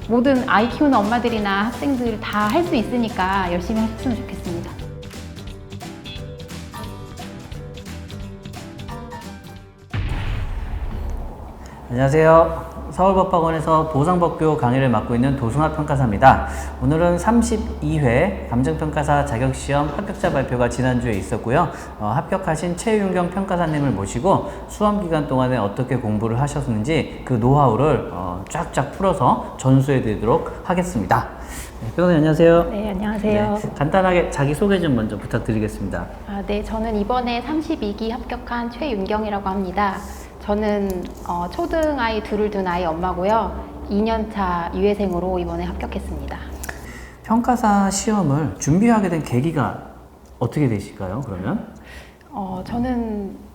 모든 아이 키우는 엄마들이나 학생들 다 할 수 있으니까 열심히 하셨으면 좋겠습니다. 안녕하세요. 서울법학원에서 보상법규 강의를 맡고 있는 도승하 평가사입니다. 오늘은 32회 감정평가사 자격시험 합격자 발표가 지난주에 있었고요. 합격하신 최윤경 평가사님을 모시고 수험기간 동안에 어떻게 공부를 하셨는지 그 노하우를 쫙쫙 풀어서 전수해 드리도록 하겠습니다. 네, 평가사님 안녕하세요. 네, 안녕하세요. 네, 간단하게 자기소개 좀 먼저 부탁드리겠습니다. 네, 저는 이번에 32기 합격한 최윤경이라고 합니다. 저는 초등아이 둘을 둔 아이 엄마고요. 2년차 유예생으로 이번에 합격했습니다. 평가사 시험을 준비하게 된 계기가 어떻게 되실까요, 그러면? 저는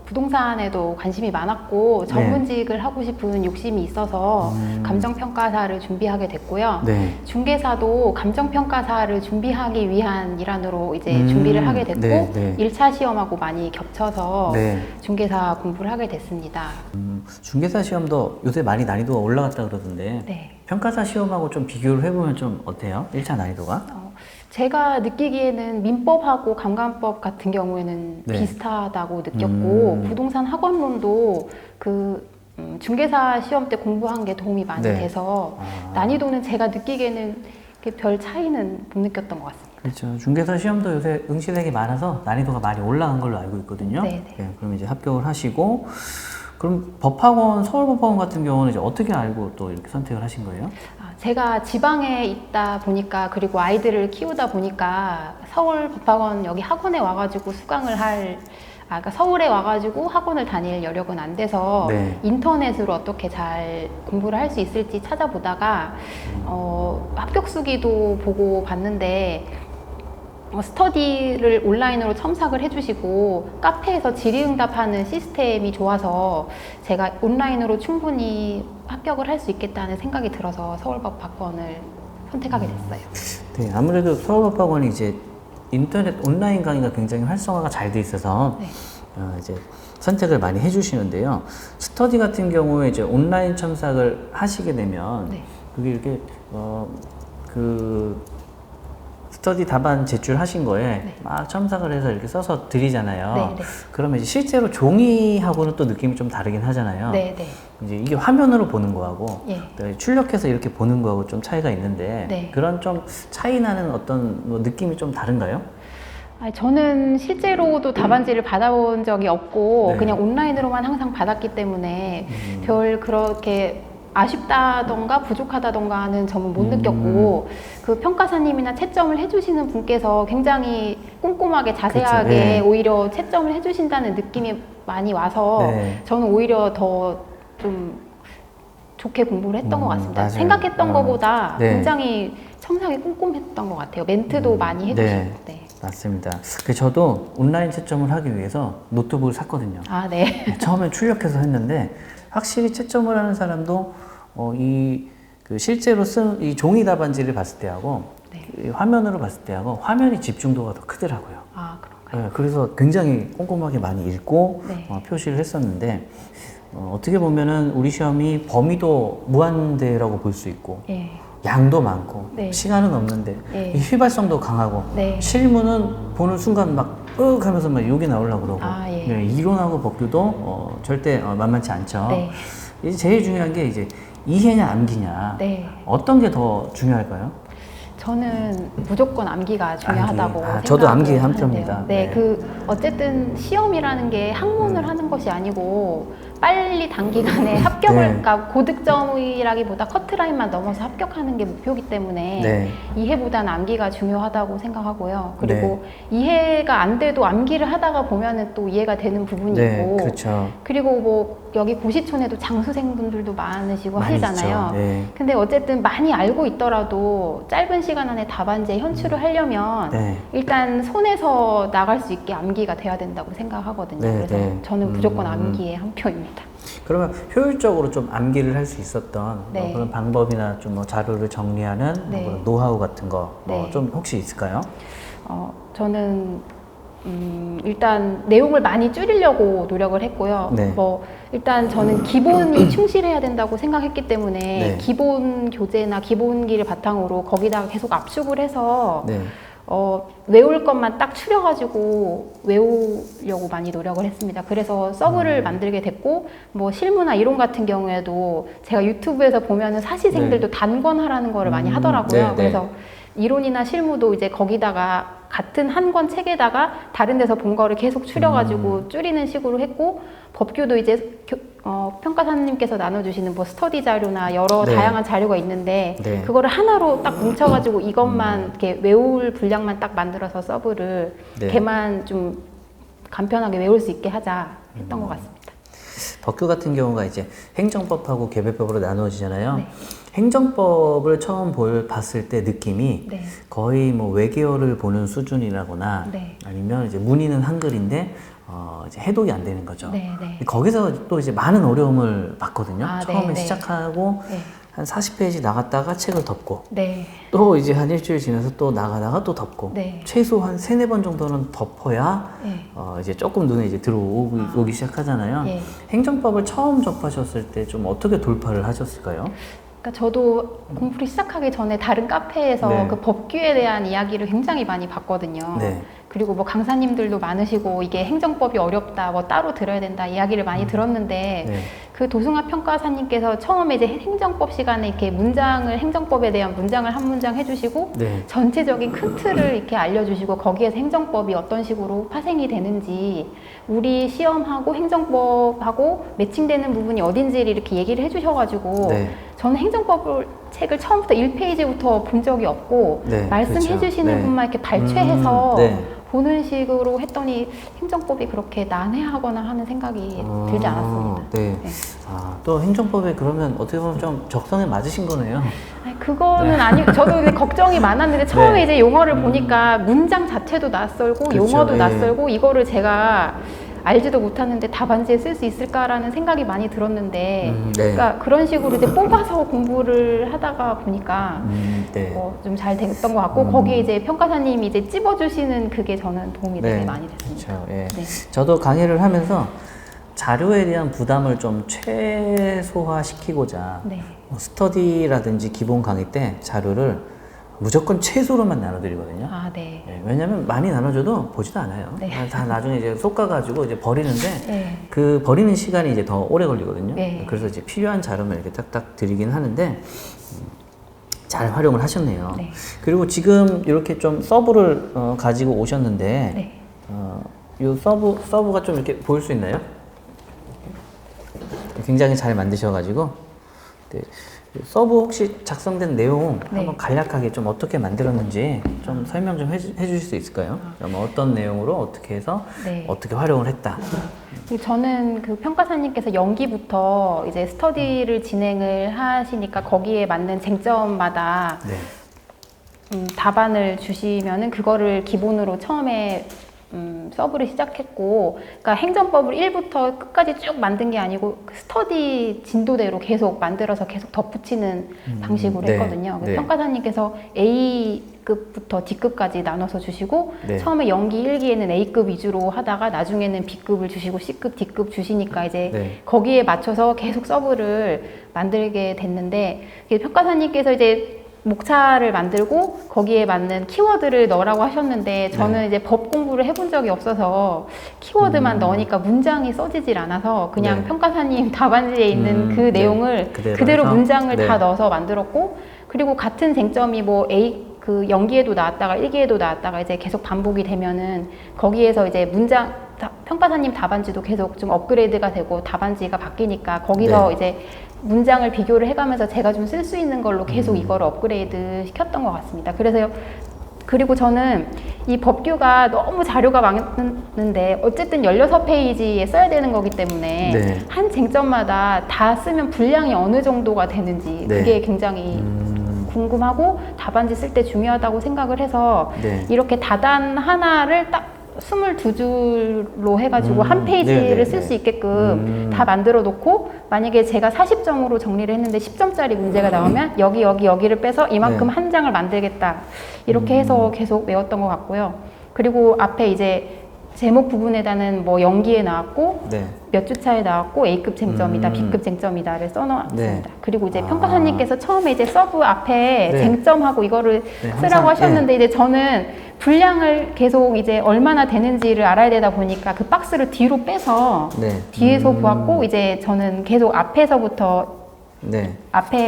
부동산에도 관심이 많았고 전문직을 하고 싶은 욕심이 있어서 감정평가사를 준비하게 됐고요. 네. 중개사도 감정평가사를 준비하기 위한 일환으로 이제 준비를 하게 됐고 네, 네. 1차 시험하고 많이 겹쳐서 네. 중개사 공부를 하게 됐습니다. 중개사 시험도 요새 많이 난이도가 올라갔다 그러던데 네. 평가사 시험하고 좀 비교를 해보면 좀 어때요? 1차 난이도가? 제가 느끼기에는 민법하고 감관법 같은 경우에는 네. 비슷하다고 느꼈고 부동산 학원론도 중개사 시험 때 공부한 게 도움이 많이 네. 돼서 난이도는 제가 느끼기에는 별 차이는 못 느꼈던 것 같습니다. 그렇죠. 중개사 시험도 요새 응시생이 많아서 난이도가 많이 올라간 걸로 알고 있거든요. 네, 네. 네, 그럼 이제 합격을 하시고 그럼 법학원, 서울법학원 같은 경우는 이제 어떻게 알고 또 이렇게 선택을 하신 거예요? 제가 지방에 있다 보니까 그리고 아이들을 키우다 보니까 서울 법학원 여기 학원에 와가지고 그러니까 서울에 와가지고 학원을 다닐 여력은 안 돼서 네. 인터넷으로 어떻게 잘 공부를 할 수 있을지 찾아보다가 합격 수기도 보고 봤는데 스터디를 온라인으로 첨삭을 해주시고 카페에서 질의응답하는 시스템이 좋아서 제가 온라인으로 충분히 합격을 할 수 있겠다는 생각이 들어서 서울법학원을 선택하게 됐어요. 네, 아무래도 서울법학원이 이제 인터넷 온라인 강의가 굉장히 활성화가 잘 돼 있어서 네. 이제 선택을 많이 해주시는데요. 스터디 같은 경우에 이제 온라인 첨삭을 하시게 되면 네. 그게 이렇게 스터디 답안 제출하신 거에 네. 막 첨삭을 해서 이렇게 써서 드리잖아요. 네, 네. 그러면 이제 실제로 종이하고는 또 느낌이 좀 다르긴 하잖아요. 네, 네. 이제 이게 화면으로 보는 거하고 예. 또 출력해서 이렇게 보는 거하고 좀 차이가 있는데 네. 그런 좀 차이 나는 어떤 느낌이 좀 다른가요? 저는 실제로도 답안지를 받아본 적이 없고 네. 그냥 온라인으로만 항상 받았기 때문에 별 그렇게 아쉽다던가 부족하다던가는 점은 못 느꼈고 그 평가사님이나 채점을 해주시는 분께서 굉장히 꼼꼼하게 자세하게 그렇죠. 네. 오히려 채점을 해주신다는 느낌이 많이 와서 네. 저는 오히려 더 좀 좋게 공부를 했던 것 같습니다. 맞아요. 생각했던 것보다 네. 굉장히 첨삭이 꼼꼼했던 것 같아요. 멘트도 많이 해주시고. 네. 네. 맞습니다. 저도 온라인 채점을 하기 위해서 노트북을 샀거든요. 네. 처음에 출력해서 했는데 확실히 채점을 하는 사람도 실제로 쓴 이 종이 답안지를 봤을 때하고 네. 이 화면으로 봤을 때하고 화면이 집중도가 더 크더라고요. 그런가요? 네, 그래서 굉장히 꼼꼼하게 많이 읽고 네. 표시를 했었는데 어떻게 보면은 우리 시험이 범위도 무한대라고 볼 수 있고 예. 양도 많고 네. 시간은 없는데 네. 이 휘발성도 강하고 네. 실무는 보는 순간 막 하면서 막 욕이 나오려고 그러고 예. 네, 이론하고 법규도 절대 만만치 않죠. 네. 이제 제일 중요한 게 이제 이해냐 암기냐 네. 어떤 게 더 중요할까요? 저는 무조건 암기가 중요하다고 생각을 저도 암기 한 하는데요. 표입니다. 네, 네. 어쨌든 시험이라는 게 학문을 하는 것이 아니고 빨리 단기간에 합격을, 네. 그러니까 고득점이라기보다 커트라인만 넘어서 합격하는 게 목표이기 때문에 네. 이해보다는 암기가 중요하다고 생각하고요. 그리고 이해가 안 돼도 암기를 하다가 보면은 또 이해가 되는 부분이 네, 있고, 그렇죠. 그리고 여기 고시촌에도 장수생분들도 많으시고 많이 하시잖아요. 있죠. 네. 근데 어쨌든 많이 알고 있더라도 짧은 시간 안에 답안지에 현출을 하려면 네. 일단 손에서 나갈 수 있게 암기가 돼야 된다고 생각하거든요. 네, 그래서 네. 저는 무조건 암기에 한 표입니다. 그러면 효율적으로 좀 암기를 할 수 있었던 네. 그런 방법이나 좀 자료를 정리하는 네. 그런 노하우 같은 거 네. 좀 혹시 있을까요? 저는 일단 내용을 많이 줄이려고 노력을 했고요. 네. 뭐 일단 저는 기본이 충실해야 된다고 생각했기 때문에 네. 기본 교재나 기본기를 바탕으로 거기다가 계속 압축을 해서 네. 외울 것만 딱 추려가지고 외우려고 많이 노력을 했습니다. 그래서 서브를 만들게 됐고, 뭐 실무나 이론 같은 경우에도 제가 유튜브에서 보면은 사시생들도 단권하라는 거를 많이 하더라고요. 네, 네. 그래서 이론이나 실무도 이제 거기다가 같은 한 권 책에다가 다른 데서 본 거를 계속 추려가지고 줄이는 식으로 했고, 법규도 이제 평가사님께서 나눠주시는 뭐 스터디 자료나 여러 네. 다양한 자료가 있는데 네. 그거를 하나로 딱 뭉쳐가지고 이것만 이렇게 외울 분량만 딱 만들어서 서브를 네. 걔만 좀 간편하게 외울 수 있게 하자 했던 것 같습니다. 법규 같은 경우가 이제 행정법하고 개별법으로 나누어지잖아요. 네. 행정법을 처음 봤을 때 느낌이 네. 거의 뭐 외계어를 보는 수준이라거나 네. 아니면 이제 문의는 한글인데 이제 해독이 안 되는 거죠. 네, 네. 거기서 또 이제 많은 어려움을 봤거든요. 아, 네, 처음에 네. 시작하고 네. 한 40페이지 나갔다가 책을 덮고 네. 또 이제 한 일주일 지나서 또 나가다가 또 덮고 네. 최소 한 3-4번 정도는 덮어야 네. 이제 조금 눈에 이제 들어오기 시작하잖아요. 예. 행정법을 처음 접하셨을 때 좀 어떻게 돌파를 하셨을까요? 그러니까 저도 공부를 시작하기 전에 다른 카페에서 네. 그 법규에 대한 이야기를 굉장히 많이 봤거든요. 네. 그리고 뭐 강사님들도 많으시고 이게 행정법이 어렵다, 뭐 따로 들어야 된다 이야기를 많이 들었는데 네. 그 도승아 평가사님께서 처음에 이제 행정법 시간에 이렇게 행정법에 대한 문장을 한 문장 해주시고 네. 전체적인 큰 틀을 이렇게 알려주시고 거기에서 행정법이 어떤 식으로 파생이 되는지 우리 시험하고 행정법하고 매칭되는 부분이 어딘지를 이렇게 얘기를 해주셔가지고 네. 저는 행정법 책을 처음부터 1페이지부터 본 적이 없고 네, 말씀해 그렇죠. 주시는 네. 분만 이렇게 발췌해서 네. 보는 식으로 했더니 행정법이 그렇게 난해하거나 하는 생각이 들지 않았습니다. 네. 네. 또 행정법에 그러면 어떻게 보면 좀 적성에 맞으신 거네요. 아니, 그거는 아니고 저도 근데 걱정이 많았는데 처음에 네. 이제 용어를 보니까 문장 자체도 낯설고 그렇죠. 용어도 예. 낯설고 이거를 제가 알지도 못하는데 답안지에 쓸 수 있을까라는 생각이 많이 들었는데 네. 그러니까 그런 식으로 이제 뽑아서 공부를 하다가 보니까 네. 좀 잘 됐던 것 같고 거기에 이제 평가사님이 이제 찝어주시는 그게 저는 도움이 되게 많이 됐습니다. 그렇죠. 예. 네. 저도 강의를 하면서 자료에 대한 부담을 좀 최소화시키고자 네. 뭐 스터디라든지 기본 강의 때 자료를 무조건 최소로만 나눠드리거든요. 아, 네. 예, 왜냐면 많이 나눠줘도 보지도 않아요. 네. 다 나중에 이제 솎아가지고 이제 버리는데 네. 그 버리는 시간이 이제 더 오래 걸리거든요. 네. 그래서 이제 필요한 자료만 이렇게 딱딱 드리긴 하는데 잘 활용을 하셨네요. 네. 그리고 지금 이렇게 좀 서브를 가지고 오셨는데 네. 이 서브가 좀 이렇게 보일 수 있나요? 굉장히 잘 만드셔가지고 네. 서브 혹시 작성된 내용 네. 한번 간략하게 좀 어떻게 만들었는지 좀 설명 좀 해주실 수 있을까요? 어떤 내용으로 어떻게 해서 네. 어떻게 활용을 했다. 저는 그 평가사님께서 연기부터 이제 스터디를 진행을 하시니까 거기에 맞는 쟁점마다 네. 답안을 주시면은 그거를 기본으로 처음에 서브를 시작했고, 그러니까 행정법을 1부터 끝까지 쭉 만든 게 아니고 그 스터디 진도대로 계속 만들어서 계속 덧붙이는 방식으로 네. 했거든요. 네. 평가사님께서 A급부터 D급까지 나눠서 주시고 네. 처음에 연기 1기에는 A급 위주로 하다가 나중에는 B급을 주시고 C급, D급 주시니까 이제 네. 거기에 맞춰서 계속 서브를 만들게 됐는데 평가사님께서 이제 목차를 만들고 거기에 맞는 키워드를 넣으라고 하셨는데 저는 네. 이제 법 공부를 해본 적이 없어서 키워드만 넣으니까 문장이 써지질 않아서 그냥 네. 평가사님 답안지에 있는 그 네. 내용을 그대로 그대로 해서? 문장을 네. 다 넣어서 만들었고 그리고 같은 쟁점이 뭐 그 연기에도 나왔다가 일기에도 나왔다가 이제 계속 반복이 되면은 거기에서 이제 평가사님 답안지도 계속 좀 업그레이드가 되고 답안지가 바뀌니까 거기서 네. 이제 문장을 비교를 해가면서 제가 좀 쓸 수 있는 걸로 계속 이거를 업그레이드 시켰던 것 같습니다. 그리고 저는 이 법규가 너무 자료가 많은데 어쨌든 16페이지에 써야 되는 거기 때문에 네. 한 쟁점마다 다 쓰면 분량이 어느 정도가 되는지 네. 그게 굉장히 궁금하고 답안지 쓸 때 중요하다고 생각을 해서 네. 이렇게 다단 하나를 딱 22줄로 해가지고 한 페이지를 네네네. 쓸 수 있게끔 다 만들어 놓고 만약에 제가 40점으로 정리를 했는데 10점짜리 문제가 나오면 여기를 빼서 이만큼 네. 한 장을 만들겠다 이렇게 해서 계속 외웠던 것 같고요. 그리고 앞에 이제 제목 부분에다는 뭐 연기에 나왔고 네. 몇 주 차에 나왔고 A급 쟁점이다, B급 쟁점이다를 써놓았습니다. 네. 그리고 이제 평가사님께서 처음에 이제 서브 앞에 네. 쟁점하고 이거를 네, 쓰라고 항상, 하셨는데 이제 저는 분량을 계속 이제 얼마나 되는지를 알아야 되다 보니까 그 박스를 뒤로 빼서 네. 뒤에서 보았고 이제 저는 계속 앞에서부터 네.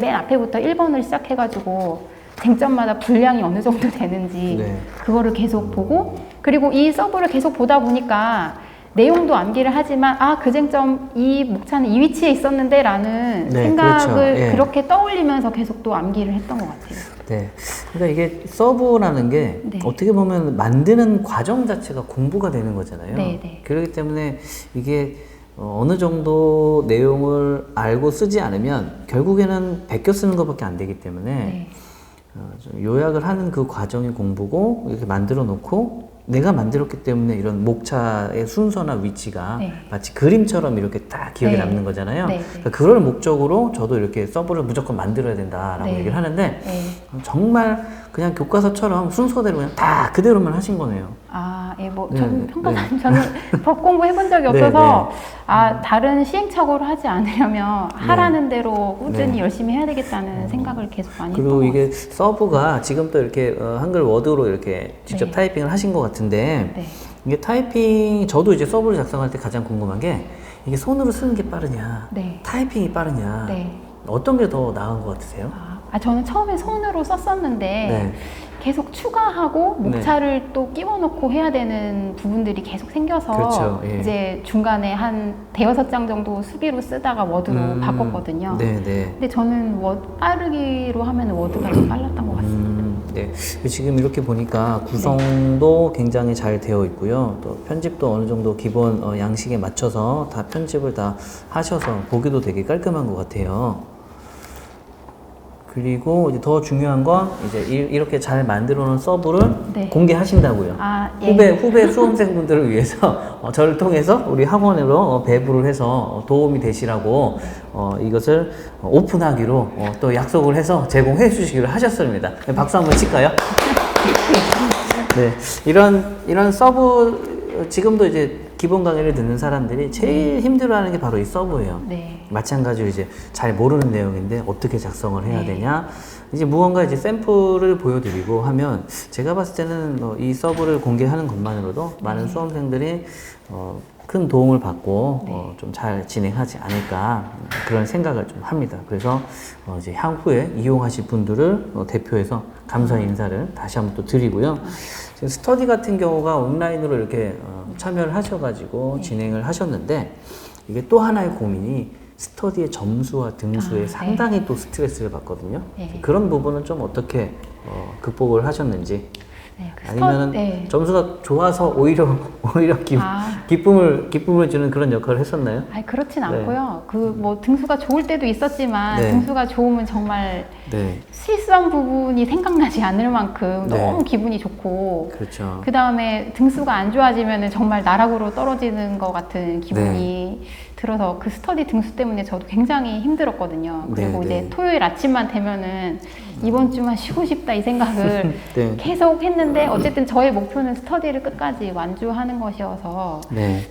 맨 앞에부터 1번을 시작해가지고 쟁점마다 분량이 어느 정도 되는지 네. 그거를 계속 보고 그리고 이 서브를 계속 보다 보니까 내용도 암기를 하지만 그 쟁점 이 목차는 이 위치에 있었는데 라는 네, 생각을 그렇죠. 예. 그렇게 떠올리면서 계속 또 암기를 했던 것 같아요. 네. 그러니까 이게 서브라는 게 네. 어떻게 보면 만드는 과정 자체가 공부가 되는 거잖아요. 네, 네. 그렇기 때문에 이게 어느 정도 내용을 알고 쓰지 않으면 결국에는 베껴 쓰는 것밖에 안 되기 때문에 네. 좀 요약을 하는 그 과정이 공부고 이렇게 만들어 놓고 내가 만들었기 때문에 이런 목차의 순서나 위치가 네. 마치 그림처럼 이렇게 딱 기억에 네. 남는 거잖아요. 네, 네. 그러니까 그럴 목적으로 저도 이렇게 서브를 무조건 만들어야 된다라고 네. 얘기를 하는데 네. 정말 그냥 교과서처럼 순서대로 그냥 다 그대로만 하신 거네요. 뭐, 네, 저는 네. 평가사님, 저는 법 공부 해본 적이 네, 없어서, 다른 시행착오를 하지 않으려면 하라는 대로 꾸준히 네. 열심히 해야 되겠다는 생각을 계속 많이 했던 그리고 것 이게 서브가 지금 또 이렇게 한글 워드로 이렇게 직접 네. 타이핑을 하신 것 같은데 네. 이게 타이핑 저도 이제 서브를 작성할 때 가장 궁금한 게 이게 손으로 쓰는 게 빠르냐 네. 타이핑이 빠르냐 네. 어떤 게 더 나은 것 같으세요? 저는 처음에 손으로 썼었는데, 네. 계속 추가하고 목차를 또 끼워 넣고 해야 되는 부분들이 계속 생겨서, 그렇죠. 예. 이제 중간에 한 대여섯 장 정도 수비로 쓰다가 워드로 바꿨거든요. 네네. 근데 저는 빠르기로 하면 워드가 더 빨랐던 것 같습니다. 네. 지금 이렇게 보니까 구성도 굉장히 잘 되어 있고요. 또 편집도 어느 정도 기본 양식에 맞춰서 다 편집을 다 하셔서 보기도 되게 깔끔한 것 같아요. 그리고 이제 더 중요한 건 이제 이렇게 잘 만들어 놓은 서브를 네. 공개하신다고요. 예. 후배 수험생분들을 위해서 저를 통해서 우리 학원으로 배부를 해서 도움이 되시라고 이것을 오픈하기로 또 약속을 해서 제공해 주시기로 하셨습니다. 네, 박수 한번 칠까요? 네, 이런 서브 지금도 이제 기본 강의를 듣는 사람들이 제일 힘들어하는 게 바로 이 서브예요. 네. 마찬가지로 이제 잘 모르는 내용인데 어떻게 작성을 해야 네. 되냐. 이제 무언가 이제 샘플을 보여드리고 하면 제가 봤을 때는 이 서브를 공개하는 것만으로도 많은 수험생들이 큰 도움을 받고 좀 잘 진행하지 않을까 그런 생각을 좀 합니다. 그래서 이제 향후에 이용하실 분들을 대표해서 감사 인사를 다시 한번 또 드리고요. 지금 스터디 같은 경우가 온라인으로 이렇게 참여를 하셔가지고 진행을 하셨는데 이게 또 하나의 고민이 스터디의 점수와 등수에 상당히 또 스트레스를 받거든요. 네. 그런 부분은 좀 어떻게 극복을 하셨는지 네, 아니면은 점수가 좋아서 오히려 기쁨을 주는 그런 역할을 했었나요? 그렇진 네. 않고요. 뭐 등수가 좋을 때도 있었지만 네. 등수가 좋으면 정말 네, 실수한 부분이 생각나지 않을 만큼 네. 너무 기분이 좋고 그렇죠. 그 다음에 등수가 안 좋아지면 정말 나락으로 떨어지는 것 같은 기분이 들어서 그 스터디 등수 때문에 저도 굉장히 힘들었거든요. 그리고 네, 이제 네. 토요일 아침만 되면은 이번 주만 쉬고 싶다 이 생각을 네. 계속 했는데 어쨌든 저의 목표는 스터디를 끝까지 완주하는 것이어서 네,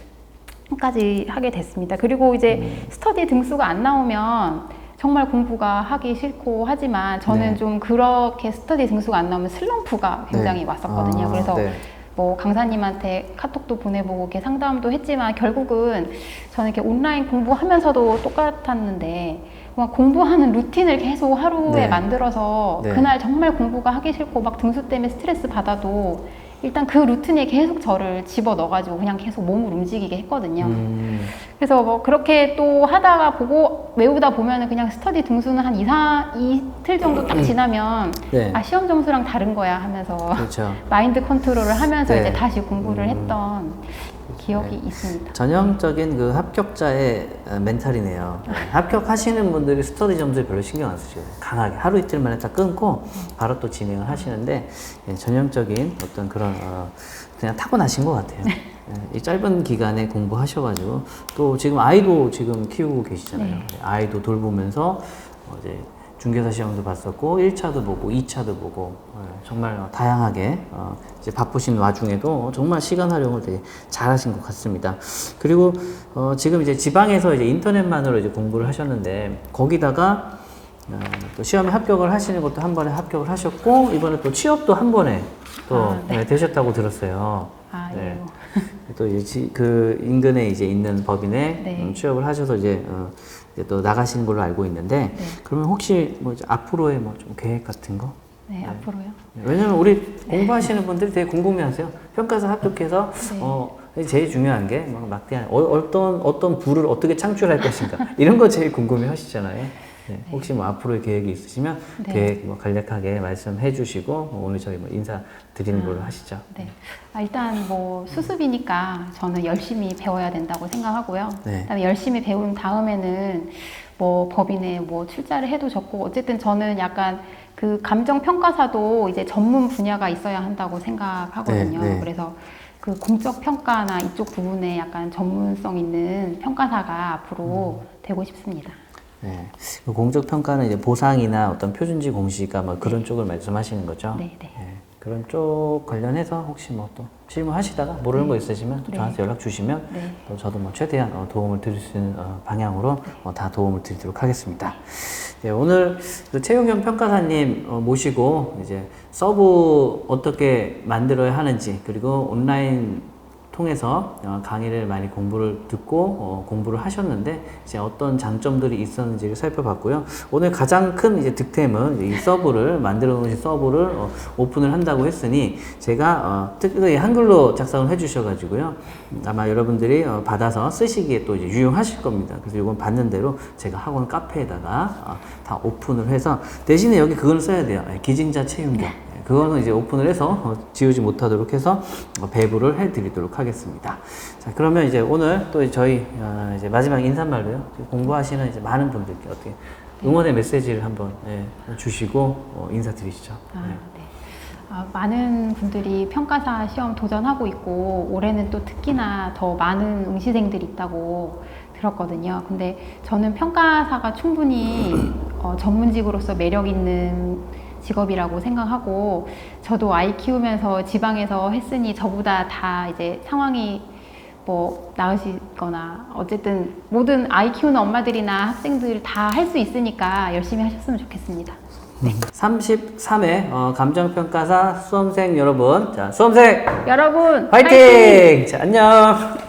끝까지 하게 됐습니다. 그리고 이제 스터디 등수가 안 나오면 정말 공부가 하기 싫고 하지만 저는 네. 좀 그렇게 스터디 등수가 안 나오면 슬럼프가 굉장히 네. 왔었거든요. 그래서 네. 뭐 강사님한테 카톡도 보내보고 이렇게 상담도 했지만 결국은 저는 이렇게 온라인 공부하면서도 똑같았는데 막 공부하는 루틴을 계속 하루에 네. 만들어서 네. 그날 정말 공부가 하기 싫고 막 등수 때문에 스트레스 받아도 일단 그 루틴에 계속 저를 집어 넣어가지고 그냥 계속 몸을 움직이게 했거든요. 그래서 뭐 그렇게 또 하다가 외우다 보면은 그냥 스터디 등수는 한 이틀 정도 딱 지나면 네. 시험 점수랑 다른 거야 하면서 그렇죠. 마인드 컨트롤을 하면서 네. 이제 다시 공부를 했던 기억이 있습니다. 전형적인 그 합격자의 멘탈이네요. 합격하시는 분들이 스터디 점수에 별로 신경 안 쓰죠. 강하게 하루 이틀 만에 딱 끊고 바로 또 진행을 하시는데 전형적인 어떤 그런 그냥 타고나신 것 같아요. 이 짧은 기간에 공부하셔가지고 또 지금 아이도 지금 키우고 계시잖아요. 네. 아이도 돌보면서 이제 중개사 시험도 봤었고 1차도 보고 2차도 보고 정말 다양하게 이제 바쁘신 와중에도 정말 시간 활용을 되게 잘하신 것 같습니다. 그리고 지금 이제 지방에서 이제 인터넷만으로 이제 공부를 하셨는데 거기다가 또 시험에 합격을 하시는 것도 한 번에 합격을 하셨고 이번에 또 취업도 한 번에 또 되셨다고 들었어요. 아, 네. 예. 또 이제 그 인근에 이제 있는 법인에 네. 취업을 하셔서 이제 또 나가시는 걸로 알고 있는데 네. 그러면 혹시 뭐 이제 앞으로의 뭐 좀 계획 같은 거? 네, 앞으로요. 왜냐면 우리 공부하시는 분들이 되게 궁금해하세요. 평가사 합격해서 제일 중요한 게 뭐 막대한 어떤 부를 어떻게 창출할 것인가 이런 거 제일 궁금해하시잖아요. 네. 혹시 뭐 앞으로의 계획이 있으시면 네. 계획 뭐 간략하게 말씀해 주시고 오늘 저희 뭐 인사 드리는 걸로 하시죠. 네. 일단 뭐 수습이니까 저는 열심히 배워야 된다고 생각하고요. 네. 그다음에 열심히 배운 다음에는 뭐 법인에 뭐 출자를 해도 좋고 어쨌든 저는 약간 그 감정 평가사도 이제 전문 분야가 있어야 한다고 생각하거든요. 네, 네. 그래서 그 공적 평가나 이쪽 부분에 약간 전문성 있는 평가사가 앞으로 되고 싶습니다. 네. 그 공적 평가는 이제 보상이나 어떤 표준지 공시가 뭐 그런 쪽을 말씀하시는 거죠? 네, 네. 네. 그런 쪽 관련해서 혹시 뭐 또 실무하시다가 모르는 거 있으시면 또 저한테 연락 주시면 네. 또 저도 뭐 최대한 도움을 드릴 수 있는 방향으로 다 도움을 드리도록 하겠습니다. 네, 오늘 그 최용현 평가사님 모시고 이제 서브 어떻게 만들어야 하는지 그리고 온라인 통해서 강의를 많이 공부를 듣고 공부를 하셨는데 이제 어떤 장점들이 있었는지를 살펴봤고요. 오늘 가장 큰 이제 득템은 이 서브를 만들어 놓으신 서브를 오픈을 한다고 했으니 제가 특별히 한글로 작성을 해주셔가지고요. 아마 여러분들이 받아서 쓰시기에 또 이제 유용하실 겁니다. 그래서 이건 받는 대로 제가 학원 카페에다가 다 오픈을 해서 대신에 여기 그걸 써야 돼요. 기증자 채용자. 그거는 이제 오픈을 해서 지우지 못하도록 해서 배부를 해드리도록 하겠습니다. 자, 그러면 이제 오늘 또 저희 이제 마지막 인사말로요. 공부하시는 이제 많은 분들께 어떻게 응원의 메시지를 한번 주시고 인사드리시죠. 네. 많은 분들이 평가사 시험 도전하고 있고 올해는 또 특히나 더 많은 응시생들이 있다고 들었거든요. 근데 저는 평가사가 충분히 전문직으로서 매력 있는 직업이라고 생각하고 저도 아이 키우면서 지방에서 했으니 저보다 다 이제 상황이 뭐 나으시거나 어쨌든 모든 아이 키우는 엄마들이나 학생들 다 할 수 있으니까 열심히 하셨으면 좋겠습니다. 네. 33회 감정평가사 수험생 여러분, 자 수험생 여러분 화이팅! 자, 안녕.